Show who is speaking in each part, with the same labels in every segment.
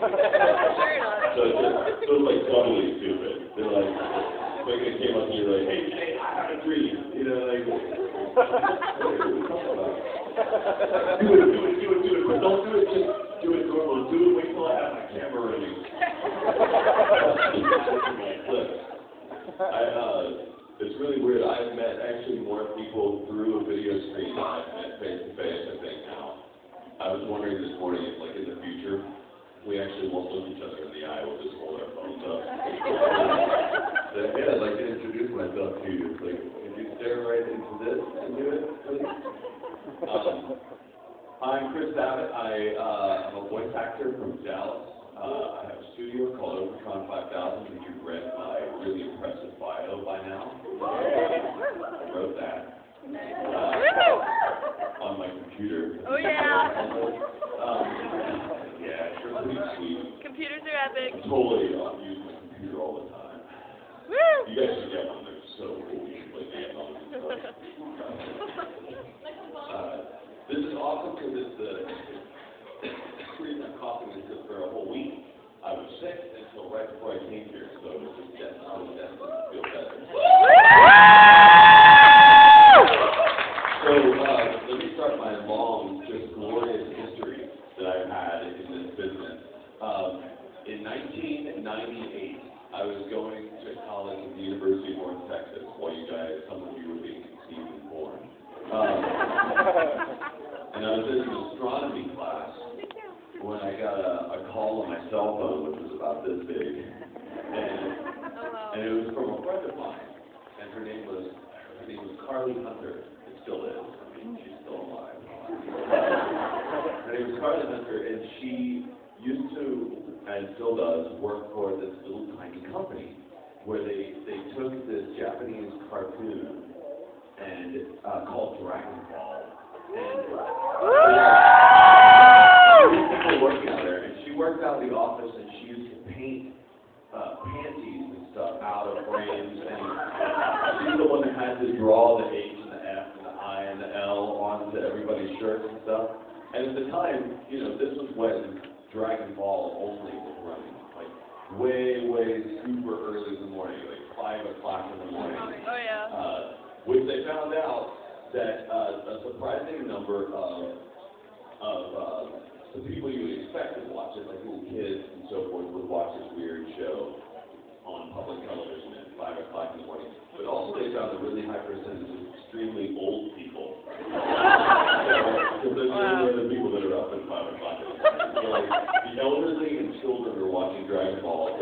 Speaker 1: So it's like doubly stupid. They're like it came up to you like, hey, I have a dream. You know, like, what are you talking about? Do it, but don't do it, just do it normal. Do it, wait till I have my camera ready. Look, it's really weird. I've met actually more people through a video screen than I've met face to face, I think, now. I was wondering this morning if, like, in the future, we actually won't look each other in the eye, we'll just hold our phones up. Yeah, I'd like to introduce myself to you. Like, if you stare right into this and do it, please. I'm Chris Sabat. I'm a voice actor from Dallas. I have a studio called Overtron 5000, and you've read my really impressive bio by now. I wrote that on my computer.
Speaker 2: Oh, yeah.
Speaker 1: Yeah, it's really sweet.
Speaker 2: Computers are epic.
Speaker 1: I totally use my computer all the time.
Speaker 2: Woo!
Speaker 1: You guys should get one. They're so cool. You should play games on them and stuff. This is awesome because it's the reason I'm coughing is because for a whole week I was sick until right before I came here, so it was just destined to feel better. So let me start my long, just glorious history that I've had in this business. In 1998, I was going to college at the University of North Texas while you guys, some of you were being conceived and born. And I was in an astronomy class when I got a call on my cell phone, which was about this big. And it was from a friend of mine, and her name was Carly Hunter. It still is. I mean, she's still alive. Her name was Carly Hunter, and she used to, and still does, work for this little tiny company where they took this Japanese cartoon and called Dragonball. And people working out there, and she worked out in the office, and she used to paint panties and stuff out of frames, and she's the one that had to draw the H and the F and the I and the L onto everybody's shirts and stuff. And at the time, you know, this was when Dragonball only was running, like way super early in the morning, like 5 o'clock in the morning.
Speaker 2: Oh yeah.
Speaker 1: Which they found out that a surprising number of the people you would expect to watch it, like little kids and so forth, would watch this weird show on public television at 5 o'clock in the morning. But also they found a really high percentage of extremely old people. Because those are the people that are up at 5 o'clock in the morning. So like, the elderly and children are watching Dragonball. And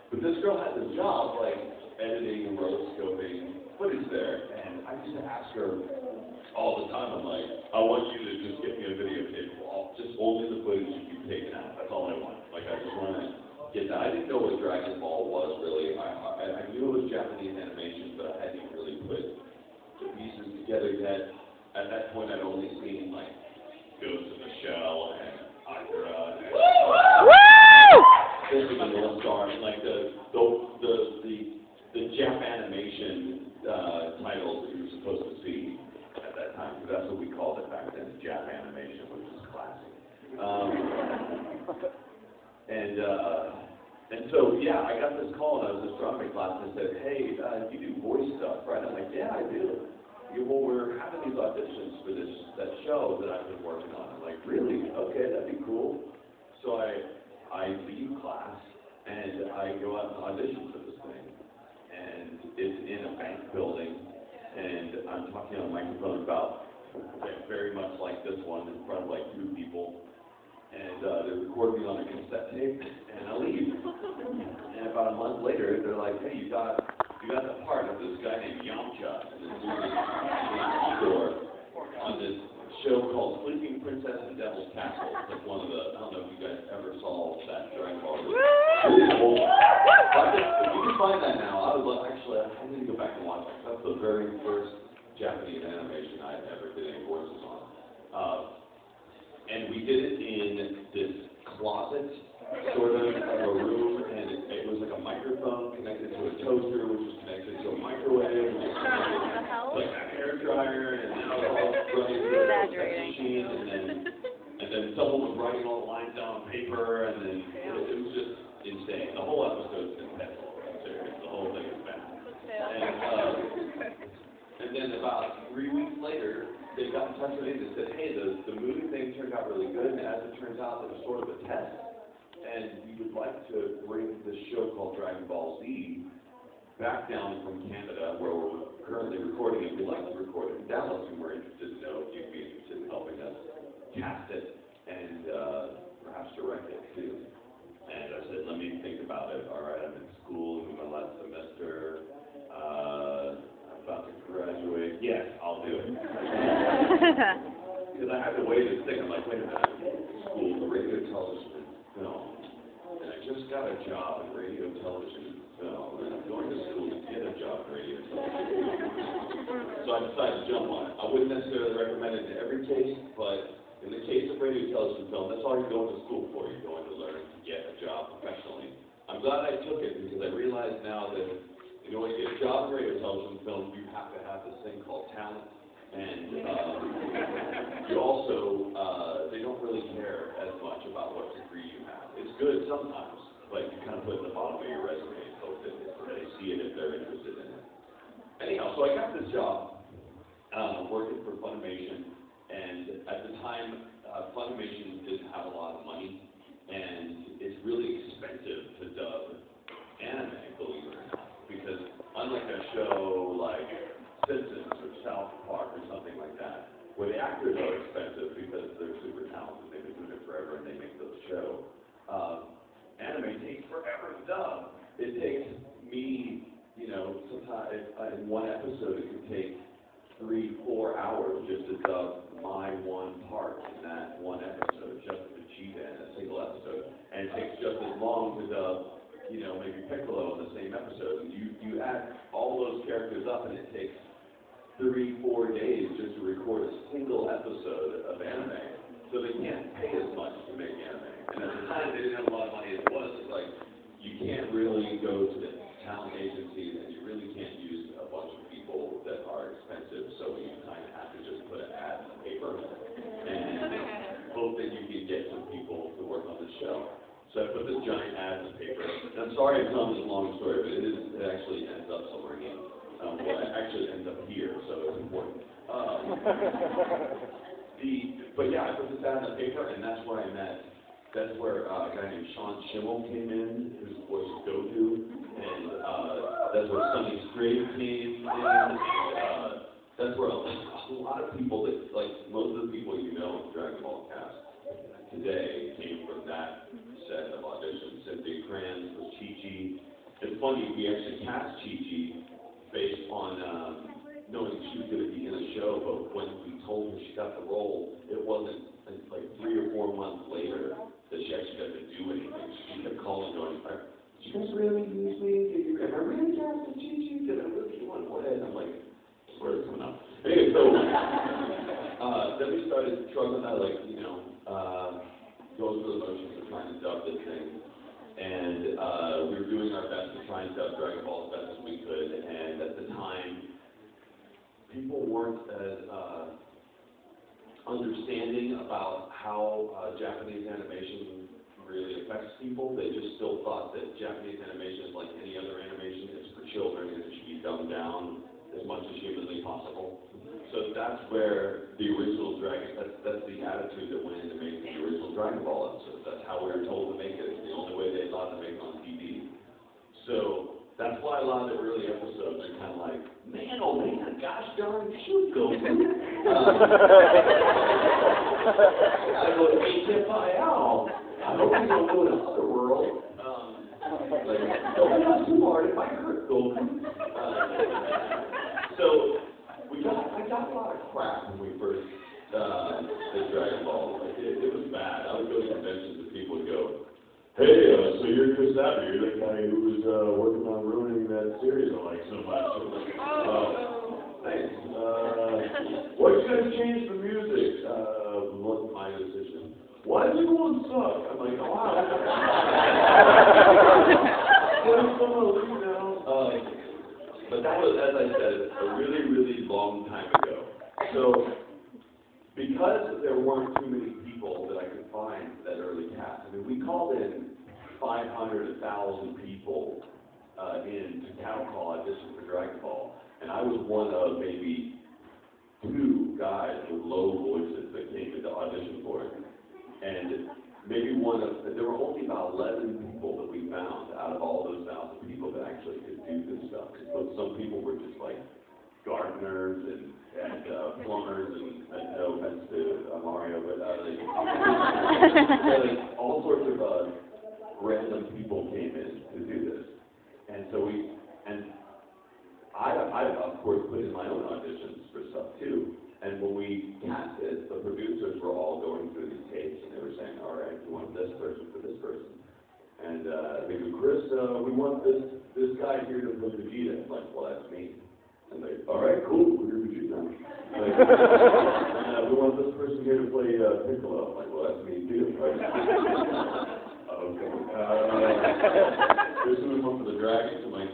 Speaker 1: but this girl had this job, like editing and rotoscoping footage there, and I used to ask her all the time, I'm like, I want you to just get me a videotape of just only the footage you've taken out. That's all I want. Like, I just want to get that. I didn't know what Dragonball was, really. I knew it was Japanese animation, but I hadn't really put the pieces together yet. At that point, I'd only seen, like, Ghost in the Shell and Akira and this was the North Star, and, like, the Jap animation titles that you were supposed to see at that time, because that's what we called it back then, Jap animation, which is classic. And so, yeah, I got this call and I was in astronomy class and they said, hey, you do voice stuff, right? I'm like, yeah, I do. Well, we're having these auditions for that show that I've been working on. I'm like, really? Okay, that'd be cool. So I leave class and I go out and audition for this thing. And it's in a bank building, and I'm talking on a microphone about very much like this one in front of like 2 people. And they record me on a cassette tape, and I leave. And about a month later, they're like, hey, you got the part of this guy named Yamcha in this movie store on this show called Sleeping Princess and Devil's Castle. It's like one of the, I don't know if you guys ever saw that Dragonball. Really old. If you can find that now, I would love, actually, I need to go back and watch it. That's the very first Japanese animation I ever did any voices on. And we did it in this closet, sort of a room, and it was like a microphone connected to a toaster, which was connected to a microwave, which was connected to like a hair dryer, and now it's all running through that machine, and And then someone was writing all the lines down on paper, and then it was just insane. The whole episode's been pencil. I'm serious. The whole thing is bad. And then about 3 weeks later, they got in touch with me and said, hey, the movie thing turned out really good, and as it turns out, it was sort of a test, and we would like to bring this show called Dragonball Z back down from Canada, where we're currently recording it. We'd like to record it in Dallas, and we're interested to know if you'd be interested in helping us cast it and perhaps direct it too. And I said, let me think about it. All right, I'm in school in my last semester. I'm about to graduate. Yes, I'll do it. Because I had to wait and think. I'm like, wait a minute. School, radio, television, and film. And I just got a job in radio, television, and film. And I'm going to school to get a job in radio, television. So I decided to jump on it. I wouldn't necessarily recommend it in every case, but in the case of radio, television, film, that's all you're going to school for. You're going to learn to get a job professionally. I'm glad I took it because I realize now that in order to get a job in radio, television, film, you have to have this thing called talent. And you also, they don't really care as much about what degree you have. It's good sometimes, but you kind of put it at the bottom of your resume and hope that they see it if they're interested in it. Anyhow, so I got this job working for Funimation. And at the time, Funimation didn't have a lot of money, and it's really expensive to dub anime, believe it or not, because unlike a show like Simpsons or South Park or something like that, where the actors are expensive because they're super talented, they've been doing it forever, and they make those shows, anime takes forever to dub. It takes me, sometimes in one episode it could take 3-4 hours just to dub my one part in that one episode, just Vegeta in a single episode. And it takes just as long to dub, maybe Piccolo in the same episode. And you add all those characters up and it takes 3-4 days just to record a single episode of anime. So they can't pay as much to make anime. And at the time they didn't have a lot of money as it was. It's like, you can't really go to the talent agencies and you really can't use a bunch of people that are expensive, so you kind of have to just put an ad in the paper and hope that you can get some people to work on the show. So I put this giant ad in the paper. And I'm sorry I'm telling this long story, but it actually ends up somewhere here. Well, it actually ends up here, so it's important. But yeah, I put this ad in the paper, and that's where I met. That's where a guy named Sean Schimmel came in, whose voice is Goku, and that's where Sonny Strait came in. That's where a lot of people that, like most of the people in the Dragonball cast today came from that set of auditions. Cynthia Kranz was Chi-Chi. It's funny, we actually cast Chi-Chi based on knowing she was going to be in a show, but when we told her she got the role, it wasn't like 3 or 4 months later that she actually got to do anything. She kept calling, going, "Did you guys really use me? Am I really casting Chi-Chi? Did I really do one way?" And I'm like, "Where's it coming up?" Anyway, so then we started struggling out, like, going through the motions of trying to dub this thing. And we were doing our best to try and dub Dragonball as best as we could. And at the time, people weren't as understanding about how Japanese animation really affects people. They just still thought that Japanese animation is like any other animation. It's for children and it should be dumbed down as much as humanly possible. So that's where the original that's the attitude that went into making the original Dragon Ball episodes. That's how we were told to make it. It's the only way they thought to make it on TV. So that's why a lot of the early episodes are kind of like, man, oh man, gosh darn, shoot, Goku. I go to HFIL. I hope you don't go to other world. Don't be not too hard, it might hurt Goku. So I got a lot of crap when we first did Dragon Ball. It was bad. I would go to conventions and people would go, "Hey, so you're Chris Abbott, you're the guy who was working on ruining that series I like so much." I'm like, thanks. Why did you guys change the music? Wasn't my decision. Why does everyone suck? I'm like, oh, wow. But that was, as I said, a really, really long time ago. So, because there there weren't too many people that I could find that early cast. I mean, we called in 500, 1,000 people in to cattle call audition for Dragonball, and I was one of maybe 2 guys with low voices that came into audition for it. And maybe there were only about 11 people that we found out of all those 1,000 people that actually could do this stuff. But some people were just like gardeners and plumbers, and no offense to Mario, but all sorts of random people came in to do this. And so I of course put in my own auditions for stuff too. And when we cast it, the producers were all going through these tapes, and they were saying, all right, we want this person for this person. And they go, Chris, we want this guy here to play Vegeta. I'm like, well, that's me. And they, all right, cool, we're Vegeta. Like, we want this person here to play Piccolo. I'm like, well, that's me too. Right? Okay. This one for the Dragons. I'm like,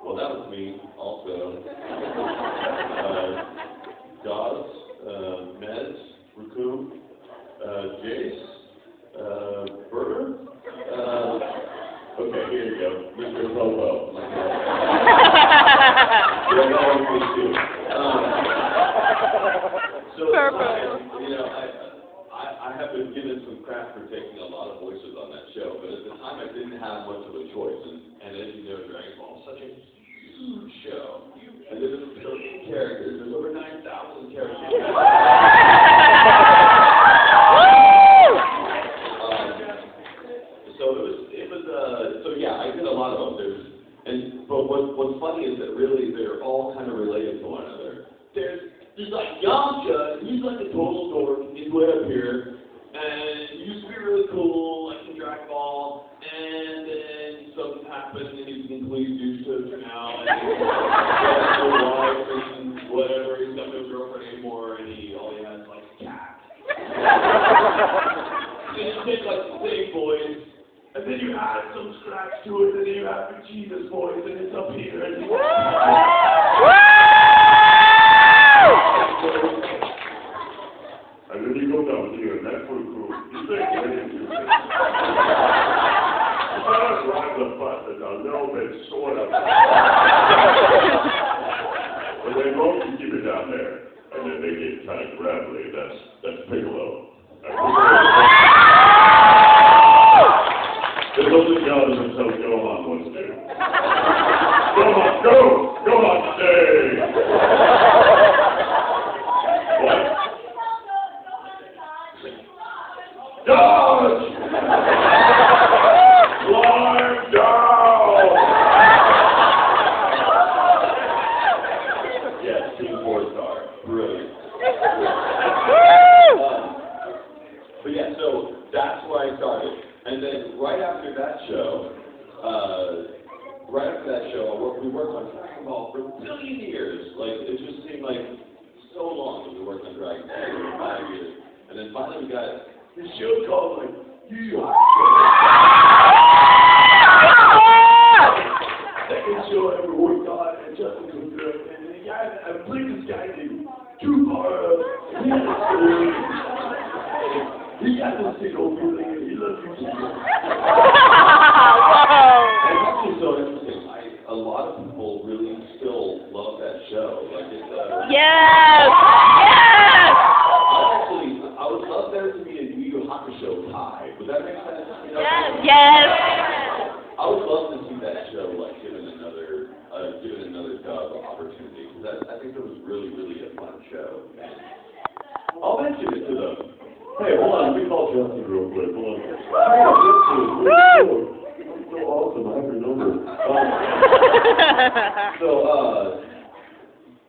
Speaker 1: well, that was me also. Dawes, Mez, Raccoon, Jace, Burger. Okay, here you go, Mr. Popo. So you know, I have been given some crap for taking a lot of voices on that show, but at the time I didn't have much of a choice, and as you know, Dragonball is such a huge show. And there's so many characters. There's over 9,000 characters. So yeah, I did a lot of them. But what's funny is that really they're all kind of related to one another. There's like Yamcha, he's like a total dork. He's way up here, and he used to be really cool, like in Dragonball, and then something happened, and he's a complete douche now, and he's got no wife and whatever. He's got no girlfriend anymore, and all he has is like a cat. Then you take like the same voice, and then you add some scratch to it, and then you have Vegeta's voice, and it's up here, and and then you go down here, and that's pretty cool. You think anything. You gotta drive the bus a little bit, sort of. But they mostly keep it down there, and then they get kind of gravelly. That's Piccolo. There's only God as himself Gohan wants to. Gohan, go! Gohan, stay! What? Dodge! Climb down! Yes, Team 4-star. Brilliant. But yeah, so that's where I started. And then right after that show, we worked on Dragonball for a billion years. Like, it just seemed like so long that we worked on Dragonball for 5 years. And then finally we got this show called, like, Yeehaw! Second show I ever worked on, and Justin was good. And then I played this guy named Tupara. He had this single feeling, and he loves you too. And it's actually so interesting. A lot of people really still love that show. Like, it's
Speaker 2: Yes! Yes!
Speaker 1: I would love there to be a Yu Yu Hakusho tie. Would that make sense? You know?
Speaker 2: Yes!
Speaker 1: I would love to see that show like given another dub opportunity, because I think it was really, really a fun show. And I'll mention it to them. Hey, hold on, let me call Justin real quick. Hold on. Hey, Justin, so awesome. I have your number.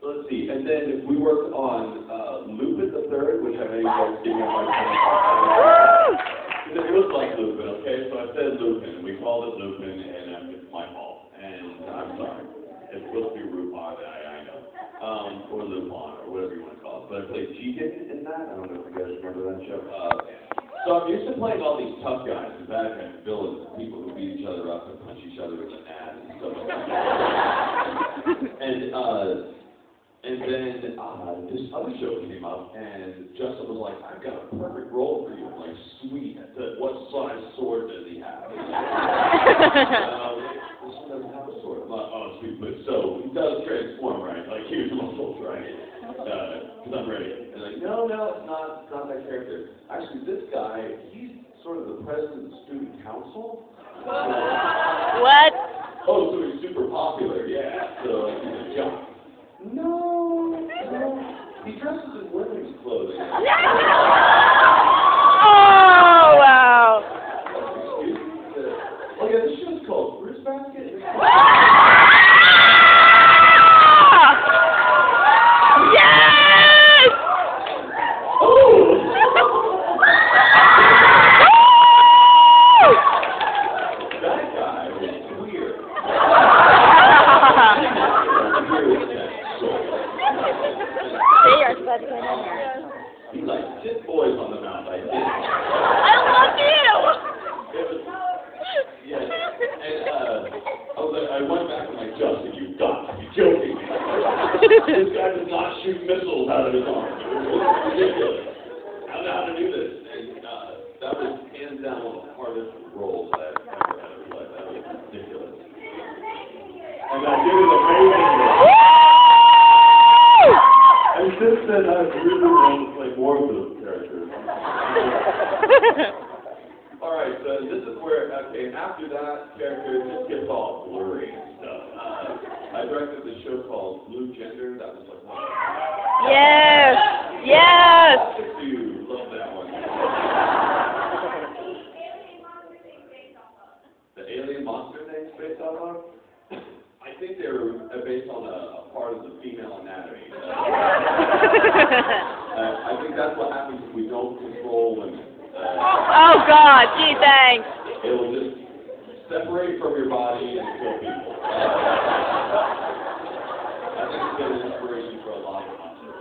Speaker 1: Let's see. And then we worked on Lupin the Third, which I know you guys gave me a hard time. It was like Lupin, okay? So I said Lupin, and we called it Lupin, and it's my fault. And I'm sorry. It's supposed to be Rupon, I know. Or Lupin, or whatever you want to call it. But I played Jigen in that. I don't know if you guys remember that show. So I'm used to playing all these tough guys, the bad guys, villains, people who beat each other up and punch each other in the ass and stuff like that. And And then this other show came up, and Justin was like, "I've got a perfect role for you." I'm like, "Sweet. What size sword does he have?" This one doesn't have a sword. I'm like, "Oh, sweet." But so he does transform, right? Like huge muscles, right? Because I'm ready. And like, no, it's not that character. Actually, this guy, he's sort of the president of the student council.
Speaker 2: What?
Speaker 1: Oh, so he's super popular, yeah. So he's a jock. No. He dresses in women's clothing.
Speaker 2: Oh, wow.
Speaker 1: Excuse me? Oh, yeah, this show's called Fruit Basket.
Speaker 2: Yes!
Speaker 1: Oh! That guy is weird.
Speaker 2: They are such good in there.
Speaker 1: He's like, "Sit boys on the mouth." I did.
Speaker 2: I love you!
Speaker 1: It was, yeah. And I went back and like, "Justin, you've got to be joking me. This guy does not shoot missiles out of his arm. It's ridiculous. I don't know how to do this." And that was hands down one of the hardest roles that I've ever had in my life. That was ridiculous. And I did it amazingly. And since then, I've really wanted to play more of those characters. All right, so this is where, okay, after that character, it just gets all blurry and stuff. I directed this show called Blue Gender. That was like one of
Speaker 2: Yes! Yes!
Speaker 1: you love that one. The alien monster thing's based off of? I think they were based on a part of the female anatomy. I think that's what happens if we don't control women.
Speaker 2: Oh, God, gee, thanks.
Speaker 1: It will just separate from your body and kill people. I think it's been an inspiration for a lot of monsters.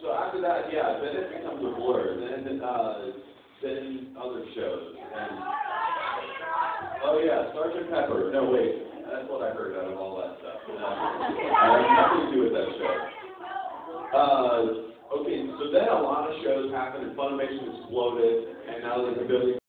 Speaker 1: So after that, yeah, then it becomes a blur. Then other shows. And, oh yeah, Sergeant Pepper. No, wait. That's what I heard out of all that stuff. I have nothing to do with that show. Okay, so then a lot of shows happened and Funimation exploded, and now there's a billion